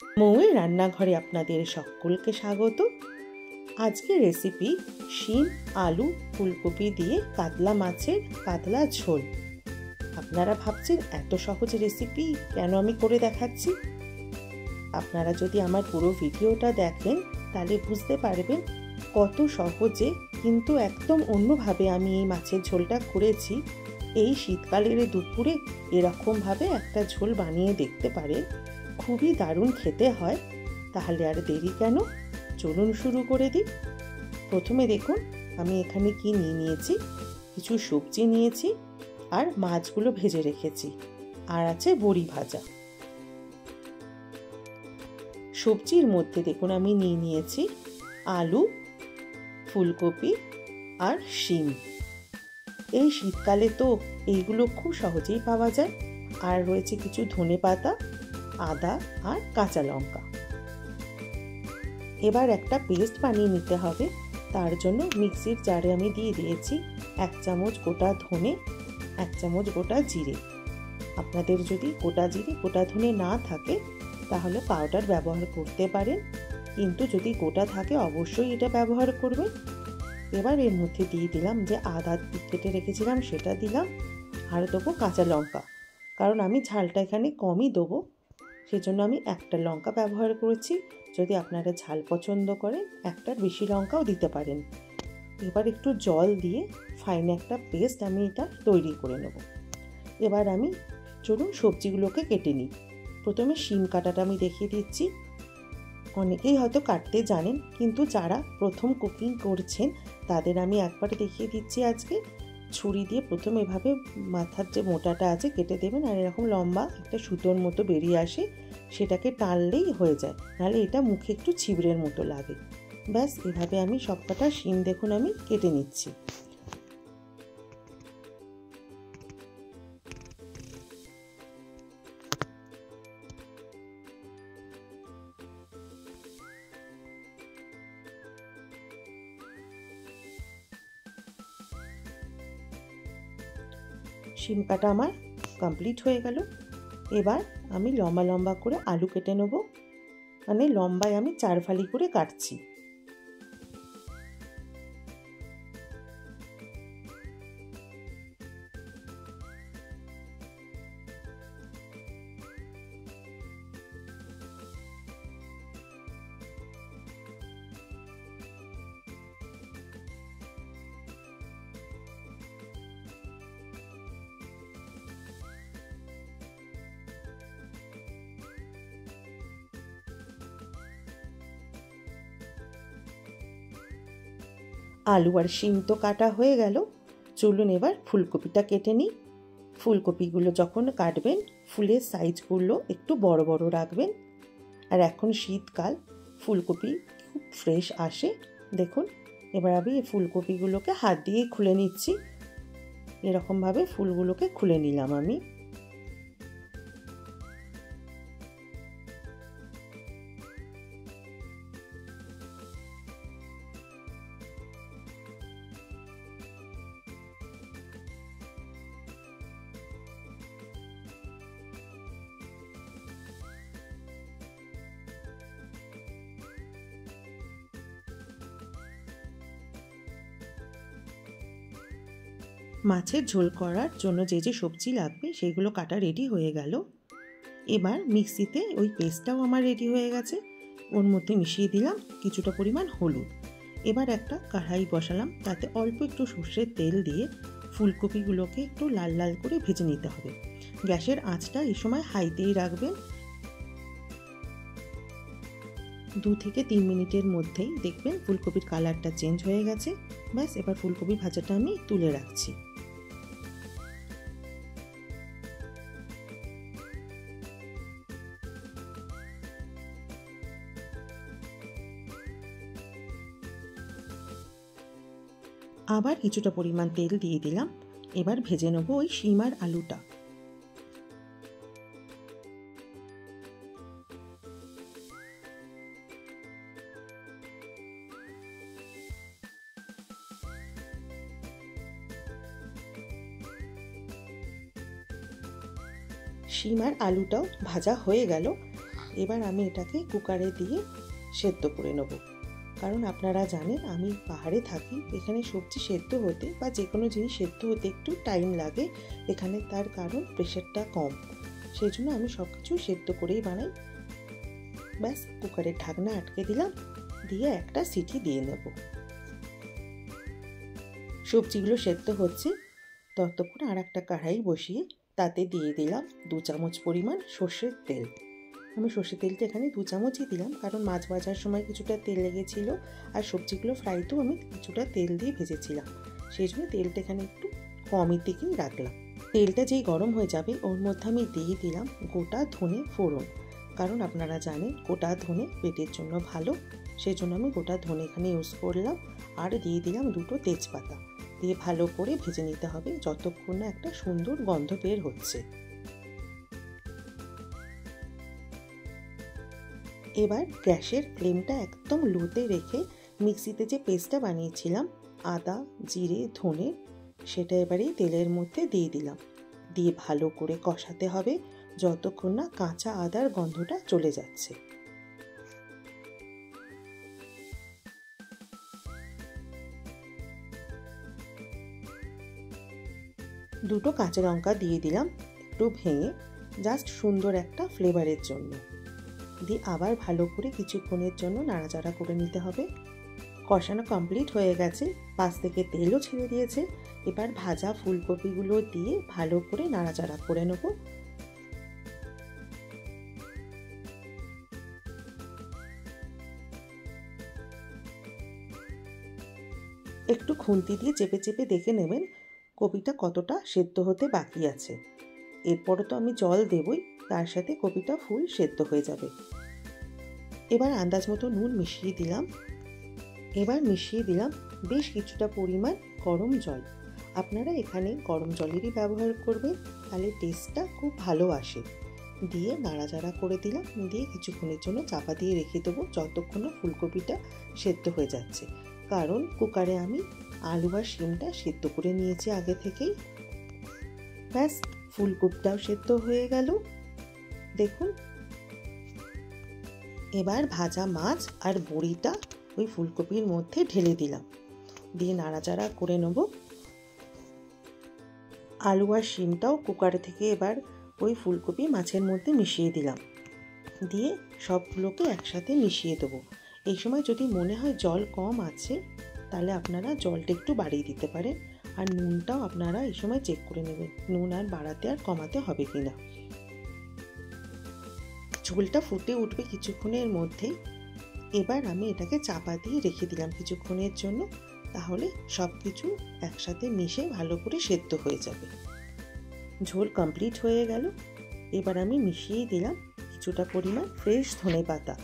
মৌয়ের রান্নাঘরে আপনাদের সকলকে স্বাগত। আজকের রেসিপি শিম, আলু, ফুলকপি দিয়ে কাতলা মাছের পাতলা ঝোল। আপনারা ভাবছেন এত সহজ রেসিপি কেন আমি করে দেখাচ্ছি? আপনারা যদি আমার পুরো ভিডিওটা দেখেন তাহলে বুঝতে পারবেন কত সহজে কিন্তু একদম অন্যভাবে আমি এই মাছের ঝোলটা করেছি। এই শীতকালের দুপুরে এরকমভাবে একটা ঝোল বানিয়ে দেখতে পারেন, খুবই দারুণ খেতে হয়। তাহলে আর দেরি কেন, চলুন শুরু করে দিই। প্রথমে দেখুন আমি এখানে কি নিয়েছি। কিছু সবজি নিয়েছি আর মাছগুলো ভেজে রেখেছি, আর আছে বড়ি ভাজা। সবজির মধ্যে দেখুন আমি নিয়েছি আলু, ফুলকপি আর শিম। এই শীতকালে তো এইগুলো খুব সহজেই পাওয়া যায়। আর রয়েছে কিছু ধনেপাতা, আদা আর কাঁচা লঙ্কা। এবার একটা পেস্ট বানিয়ে নিতে হবে। তার জন্য মিক্সির জারে আমি দিয়ে দিয়েছি 1 চামচ গোটা ধনে, 1 চামচ গোটা জিরে। আপনাদের যদি গোটা জিরে গোটা ধনে না থাকে তাহলে পাউডার ব্যবহার করতে পারেন, কিন্তু যদি গোটা থাকে অবশ্যই এটা ব্যবহার করবেন। এবার এর মধ্যে দিয়ে দিলাম যে আদা কেটে রেখেছিলাম সেটা দিলাম, আর দেবো কাঁচা লঙ্কা। কারণ আমি ঝালটা এখানে কমই দেবো, সেজন্য আমি একটা লঙ্কা ব্যবহার করেছি। যদি আপনারা ঝাল পছন্দ করেন একটার বেশি লঙ্কাও দিতে পারেন। এবার একটু জল দিয়ে ফাইন একটা পেস্ট আমি এটা তৈরি করে নেব। এবার আমি চলুন সবজিগুলোকে কেটে নিই। প্রথমে শিম কাটাটা আমি দেখিয়ে দিচ্ছি। অনেকেই হয়তো কাটতে জানেন, কিন্তু যারা প্রথম কুকিং করছেন তাদের আমি একবার দেখিয়ে দিচ্ছি আজকে। ছুরি দিয়ে প্রথম এভাবে মাথার যে মোটাটা আছে কেটে দেবেন, আর এরকম লম্বা একটা সুতোর মতো বেরিয়ে আসে, সেটাকে টানলেই হয়ে যায়, নাহলে এটা মুখে একটু ছিবড়ের মতো লাগে। ব্যাস এভাবে আমি সবকটা শিম দেখুন আমি কেটে নিচ্ছি। শিম কাটা আমার কমপ্লিট হয়ে গেল। এবার আমি লম্বা লম্বা করে আলু কেটে নেব, মানে লম্বায় আমি 4 ফালি করে কাটছি। আলু আর শিম তো কাটা হয়ে গেল, চলুন এবার ফুলকপিটা কেটে নিই। ফুলকপিগুলো যখন কাটবেন ফুলের সাইজগুলো একটু বড় বড় রাখবেন। আর এখন শীতকাল, ফুলকপি খুব ফ্রেশ আসে। দেখুন এবার আমি এই ফুলকপিগুলোকে হাত দিয়ে খুলে নিচ্ছি। এরকমভাবে ফুলগুলোকে খুলে নিলাম আমি। মাছের ঝোল করার জন্য যে যে সবজি লাগবে সেগুলো কাটা রেডি হয়ে গেল। এবার মিক্সিতে ওই পেস্টটাও আমার রেডি হয়ে গেছে, ওর মধ্যে মিশিয়ে দিলাম কিছুটা পরিমাণ হলুদ। এবার একটা কড়াই বসালাম, তাতে অল্প একটু সর্ষের তেল দিয়ে ফুলকপিগুলোকে একটু লাল লাল করে ভেজে নিতে হবে। গ্যাসের আঁচটা এই সময় হাইতেই রাখবেন। 2 থেকে 3 মিনিটের মধ্যেই দেখবেন ফুলকপির কালারটা চেঞ্জ হয়ে গেছে। ব্যাস এবার ফুলকপি ভাজাটা আমি তুলে রাখছি। আবার কিছুটা পরিমাণ তেল দিয়ে দিলাম। এবার ভেজে নেব ওই শিম আর আলুটা। শিম আর আলুটাও ভাজা হয়ে গেল। এবার আমি এটাকে কুকারে দিয়ে সেদ্ধ করে নেব, কারণ আপনারা জানেন আমি পাহাড়ে থাকি, এখানে সবজি সেদ্ধ হতে বা যে কোনো জিনিস সেদ্ধ হতে একটু টাইম লাগে। এখানে তার কারণ প্রেশারটা কম, সেই জন্য আমি সব কিছু সেদ্ধ করেই বানাই। ব্যাস, কুকারের ঢাকনা আটকে দিলাম, দিয়ে একটা সিটি দিয়ে নেব। সবজিগুলো সেদ্ধ হচ্ছে, ততক্ষণ আর একটা কড়াই বসিয়ে তাতে দিয়ে দিলাম 2 চামচ পরিমাণ সর্ষের তেল। আমি সর্ষের তেলটা এখানে 2 চামচই দিলাম, কারণ মাছ ভাজার সময় কিছুটা তেল লেগেছিল আর সবজিগুলো ফ্রাইতেও আমি কিছুটা তেল দিয়ে ভেজেছিলাম, সেই জন্য তেলটা এখানে একটু কমই দিকেই রাখলাম। তেলটা যেই গরম হয়ে যাবে ওর মধ্যে আমি দিয়ে দিলাম গোটা ধনে ফোড়ন, কারণ আপনারা জানেন গোটা ধনে পেটের জন্য ভালো, সেই জন্য আমি গোটা ধনে এখানে ইউজ করলাম। আর দিয়ে দিলাম 2টো তেজপাতা, দিয়ে ভালো করে ভেজে নিতে হবে যতক্ষণ না একটা সুন্দর গন্ধ বের হচ্ছে। এবার গ্যাসের ফ্লেমটা একদম লোতে রেখে মিক্সিতে যে পেস্টটা বানিয়েছিলাম আদা জিরে ধনে, সেটা এবারে তেলের মধ্যে দিয়ে দিলাম, দিয়ে ভালো করে কষাতে হবে যতক্ষণ না কাঁচা আদার গন্ধটা চলে যাচ্ছে। দুটো কাঁচা লঙ্কা দিয়ে দিলাম একটু ভেঙে, জাস্ট সুন্দর একটা ফ্লেভারের জন্য। দিয়ে আবার ভালো করে কিছুক্ষণের জন্য নাড়াচাড়া করে নিতে হবে। কষানো কমপ্লিট হয়ে গেছে, পাশ থেকে তেলও ছেড়ে দিয়েছে। এবার ভাজা ফুলকপিগুলো দিয়ে ভালো করে নাড়াচাড়া করে নেব। একটু খুন্তি দিয়ে চেপে চেপে দেখে নেবেন কপিটা কতটা সেদ্ধ হতে বাকি আছে। এরপরও তো আমি জল দেবই, তার সাথে কপিটা ফুল সেদ্ধ হয়ে যাবে। এবার আন্দাজ মতো নুন মিশিয়ে দিলাম। এবার মিশিয়ে দিলাম বেশ কিছুটা পরিমাণ গরম জল। আপনারা এখানে গরম জলেরই ব্যবহার করবেন, তাহলে টেস্টটা খুব ভালো আসে। দিয়ে নাড়াচাড়া করে দিলাম, দিয়ে কিছুক্ষণের জন্য চাপা দিয়ে রেখে দেবো যতক্ষণ না ফুলকপিটা সেদ্ধ হয়ে যাচ্ছে, কারণ কুকারে আমি আলু আর শিমটা সেদ্ধ করে নিয়েছি আগে থেকেই। ব্যাস, ফুলকপিটাও সেদ্ধ হয়ে গেল দেখুন। এবার ভাজা মাছ আর বড়িটা ওই ফুলকপির মধ্যে ঢেলে দিলাম, দিয়ে নাড়াচাড়া করে নেব। আলু আর শিমটাও কুকার থেকে এবার ওই ফুলকপি মাছের মধ্যে মিশিয়ে দিলাম, দিয়ে সবগুলোকে একসাথে মিশিয়ে দেবো। এই সময় যদি মনে হয় জল কম আছে তাহলে আপনারা জলটা একটু বাড়িয়ে দিতে পারেন, আর নুনটাও আপনারা এই সময় চেক করে নেবেন নুন আর বাড়াতে আর কমাতে হবে কিনা। ঝোলটা ফুটে উঠবে কিছুক্ষণের মধ্যেই। এবার আমি এটাকে চাপা দিয়ে রেখে দিলাম কিছুক্ষণের জন্য, তাহলে সব কিছু একসাথে মিশে ভালো করে সেদ্ধ হয়ে যাবে। ঝোল কমপ্লিট হয়ে গেল। এবার আমি মিশিয়ে দিলাম কিছুটা পরিমাণ ফ্রেশ ধনেপাতা।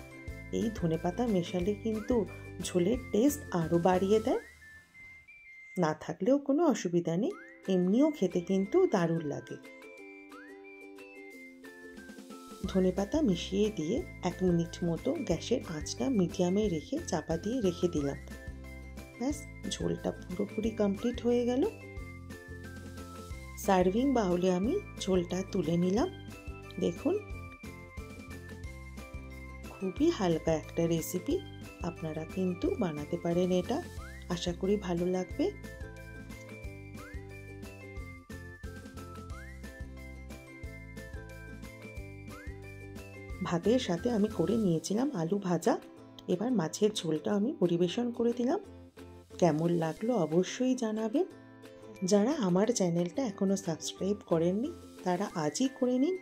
এই ধনেপাতা মেশালে কিন্তু ঝোলের টেস্ট আরও বাড়িয়ে দেয়, না থাকলেও কোনো অসুবিধা নেই, এমনিও খেতে কিন্তু দারুণ লাগে। ধনেপাতা মিশিয়ে দিয়ে 1 মিনিট মতো গ্যাসের আঁচটা মিডিয়ামে রেখে চাপা দিয়ে রেখে দিলাম। ব্যাস, ঝোলটা পুরোপুরি কমপ্লিট হয়ে গেল। সার্ভিং বাউলে আমি ঝোলটা তুলে নিলাম। দেখুন, খুবই হালকা একটা রেসিপি, আপনারা কিন্তু বানাতে পারেন এটা, আশা করি ভালো লাগবে। ভাতের সাথে আমি করে নিয়েছিলাম আলু ভাজা। এবার মাছের ঝোলটা আমি পরিবেশন করে দিলাম। কেমন লাগলো অবশ্যই জানাবেন। যারা আমার চ্যানেলটা এখনও সাবস্ক্রাইব করেননি তারা আজই করে নিন,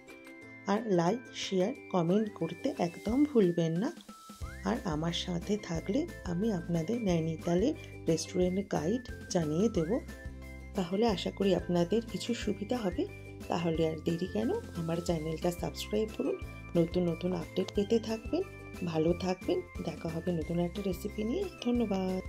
আর লাইক শেয়ার কমেন্ট করতে একদম ভুলবেন না। আর আমার সাথে থাকলে আমি আপনাদের নৈনিতালের রেস্টুরেন্ট গাইড জানিয়ে দেব, তাহলে আশা করি আপনাদের কিছু সুবিধা হবে। তাহলে আর দেরি কেন, আমার চ্যানেলটা সাবস্ক্রাইব করুন, নতুন নতুন আপডেট পেতে থাকবেন। ভালো থাকবেন, দেখা হবে নতুন একটা রেসিপি নিয়ে। ধন্যবাদ।